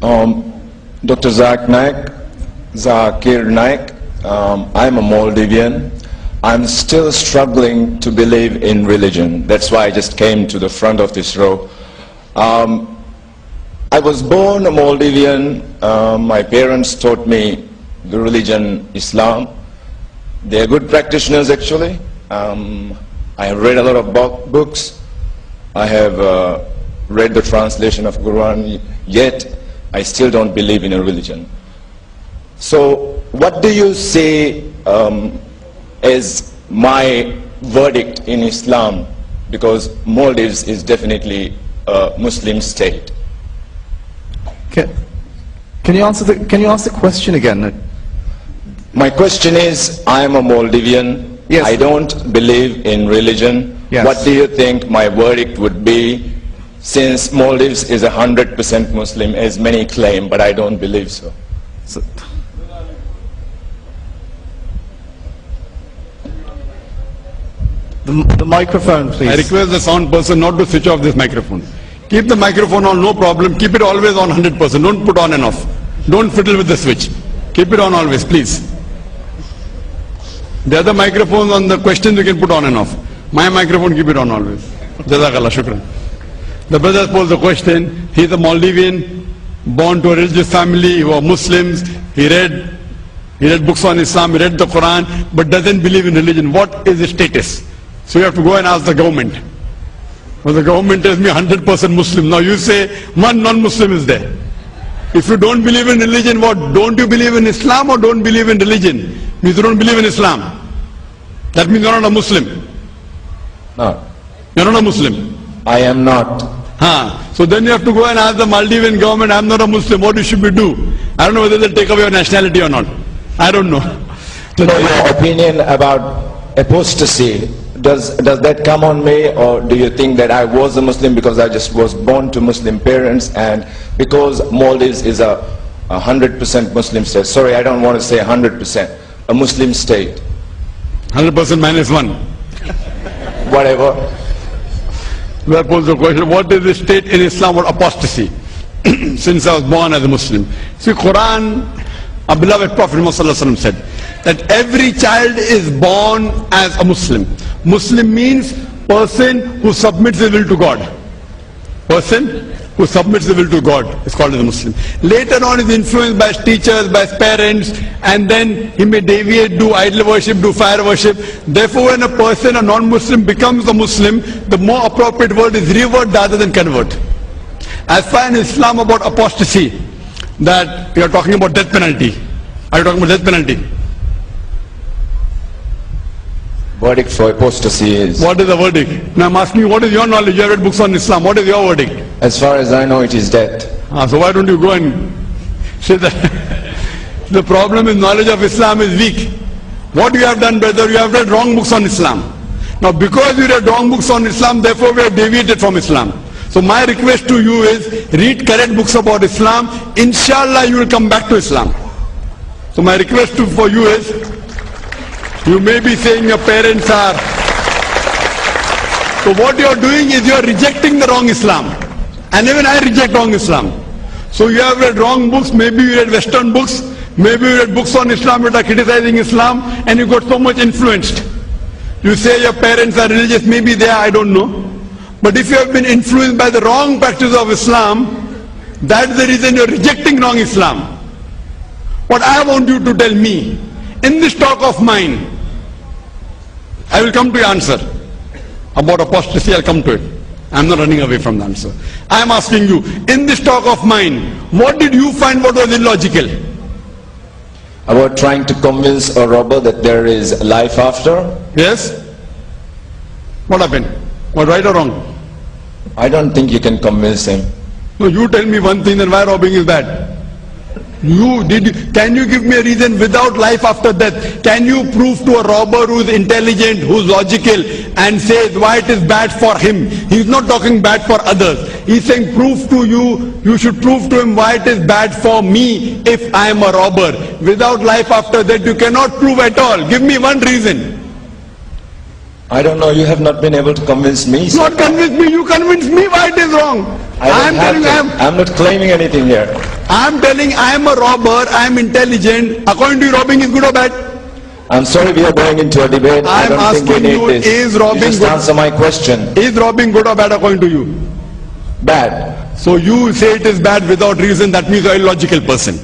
Dr. Zakir Naik, I'm a Maldivian. I'm still struggling to believe in religion. That's why I just came to the front of this row. I was born a Maldivian. My parents taught me the religion Islam. They're good practitioners actually. I have read a lot of books. I have read the translation of Quran, yet I still don't believe in a religion. So what do you say as my verdict in Islam? Because Maldives is definitely a Muslim state. Can you answer the question again? My question is, I am a Maldivian. Yes. I don't believe in religion. Yes. What do you think my verdict would be, since Maldives is 100% Muslim, as many claim, but I don't believe so? The microphone, please. I request the sound person not to switch off this microphone. Keep the microphone on, no problem. Keep it always on 100%. Don't put on and off. Don't fiddle with the switch. Keep it on always, please. The other microphones on the questions you can put on and off. My microphone, keep it on always. Jazakallah, shukran. The brother posed the question. He's a Maldivian, born to a religious family who are Muslims. He read books on Islam, he read the Quran, but doesn't believe in religion. What is his status? So you have to go and ask the government. Well, the government tells me 100% Muslim. Now you say one non-Muslim is there. If you don't believe in religion, what? Don't you believe in Islam or don't believe in religion? Means you don't believe in Islam. That means you're not a Muslim. No. You're not a Muslim. I am not. So then you have to go and ask the Maldivian government, I'm not a Muslim, what should we do? I don't know whether they'll take away your nationality or not. I don't know. So your opinion about apostasy, does that come on me, or do you think that I was a Muslim because I just was born to Muslim parents, and because Maldives is a 100% Muslim state, sorry I don't want to say 100%, a Muslim state. 100% minus 1. Whatever. We have posed the question, what is the state in Islam or apostasy? Since I was born as a Muslim. See, Quran, our beloved Prophet Muhammad said that every child is born as a Muslim. Muslim means person who submits his will to God. Person who submits the will to God is called as a Muslim. Later on is influenced by his teachers, by his parents, and then he may deviate, do idol worship, do fire worship. Therefore when a person, a non-Muslim, becomes a Muslim, the more appropriate word is revert rather than convert. As far as Islam about apostasy, that we are talking about death penalty. Are you talking about death penalty? Verdict for apostasy is... What is the verdict? Now I'm asking you, what is your knowledge? You have read books on Islam. What is your verdict? As far as I know, it is death. So why don't you go and say that? The problem is knowledge of Islam is weak. What you have done, brother, you have read wrong books on Islam. Now because you read wrong books on Islam, therefore we have deviated from Islam. So my request to you is, read correct books about Islam. Inshallah you will come back to Islam. So my request for you is, you may be saying your parents are. So what you are doing is you are rejecting the wrong Islam. And even I reject wrong Islam. So you have read wrong books, maybe you read Western books, maybe you read books on Islam that are criticizing Islam, and you got so much influenced. You say your parents are religious, maybe they are, I don't know. But if you have been influenced by the wrong practice of Islam, that's the reason you are rejecting wrong Islam. What I want you to tell me, in this talk of mine, I will come to your answer. About apostasy, I'll come to it. I'm not running away from the answer. I'm asking you, in this talk of mine, what did you find what was illogical? About trying to convince a robber that there is life after? Yes? What happened? Was right or wrong? I don't think you can convince him. No, you tell me one thing, then why robbing is bad? Can you give me a reason without life after death? Can you prove to a robber who is intelligent, who is logical, and says why it is bad for him? He is not talking bad for others. He is saying prove to you, you should prove to him why it is bad for me if I am a robber. Without life after that you cannot prove at all. Give me one reason. I don't know, you have not been able to convince me. Not convince me, you convince me why it is wrong. I'm not claiming anything here. I'm telling I am a robber, I am intelligent. According to you, robbing is good or bad? I'm sorry we are going into a debate. I I'm don't think we asking need you, this. is robbing You just good? answer my question. Is robbing good or bad according to you? Bad. So you say it is bad without reason, that means you are a illogical person.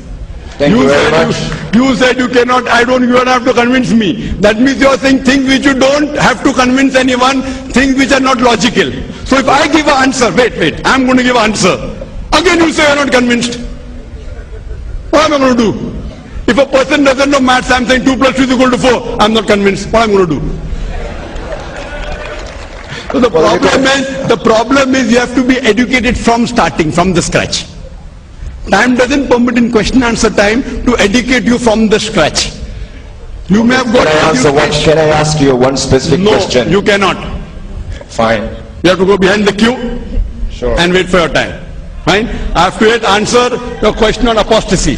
Thank you very said much. you said you cannot, you don't have to convince me. That means you are saying things which you don't have to convince anyone, things which are not logical. So if I give an answer, wait, I'm going to give an answer. Again you say you are not convinced. What am I going to do? If a person doesn't know maths, I'm saying 2 plus 2 is equal to 4. I'm not convinced. What am I going to do? So the problem is you have to be educated from starting, from the scratch. Time doesn't permit in question answer time to educate you from the scratch. You may have got Can I ask you one specific question? No, you cannot. Fine. You have to go behind the queue Sure. and wait for your time. Fine? I have to yet answer your question on apostasy.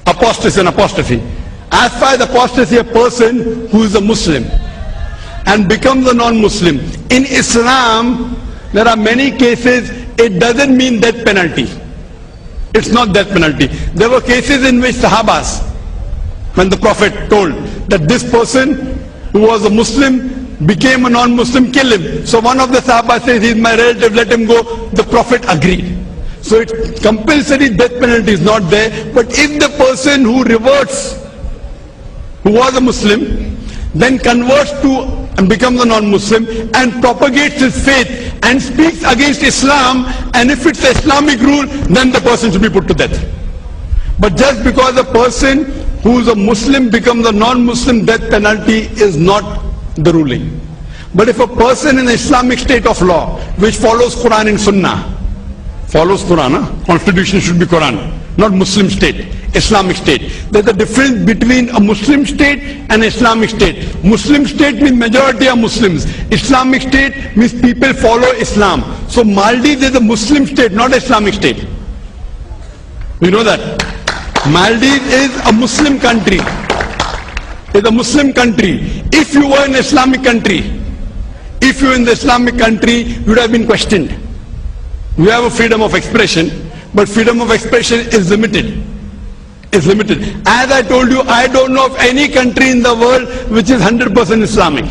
Apostasy and apostrophe. As far as apostasy, a person who is a Muslim and becomes a non-Muslim. In Islam, there are many cases, it doesn't mean death penalty. It's not death penalty. There were cases in which Sahabas, when the Prophet told that this person who was a Muslim became a non-Muslim, kill him. So one of the Sahabas says, he's my relative, let him go. The Prophet agreed. So it's compulsory death penalty is not there. But if the person who reverts, who was a Muslim, then converts to and becomes a non-Muslim and propagates his faith and speaks against Islam, and if it's Islamic rule, then the person should be put to death. But just because a person who is a Muslim becomes a non-Muslim, death penalty is not the ruling. But if a person in the Islamic state of law, which follows Quran and Sunnah, follows Quran, constitution should be Quran, not Muslim state, Islamic state. There's a difference between a Muslim state and Islamic state. Muslim state means majority are Muslims. Islamic state means people follow Islam. So Maldives is a Muslim state, not Islamic state. You know that? Maldives is a Muslim country. It's a Muslim country. If you were an Islamic country, if you were in the Islamic country, you would have been questioned. We have a freedom of expression, but freedom of expression is limited. It's limited. As I told you, I don't know of any country in the world which is 100% Islamic.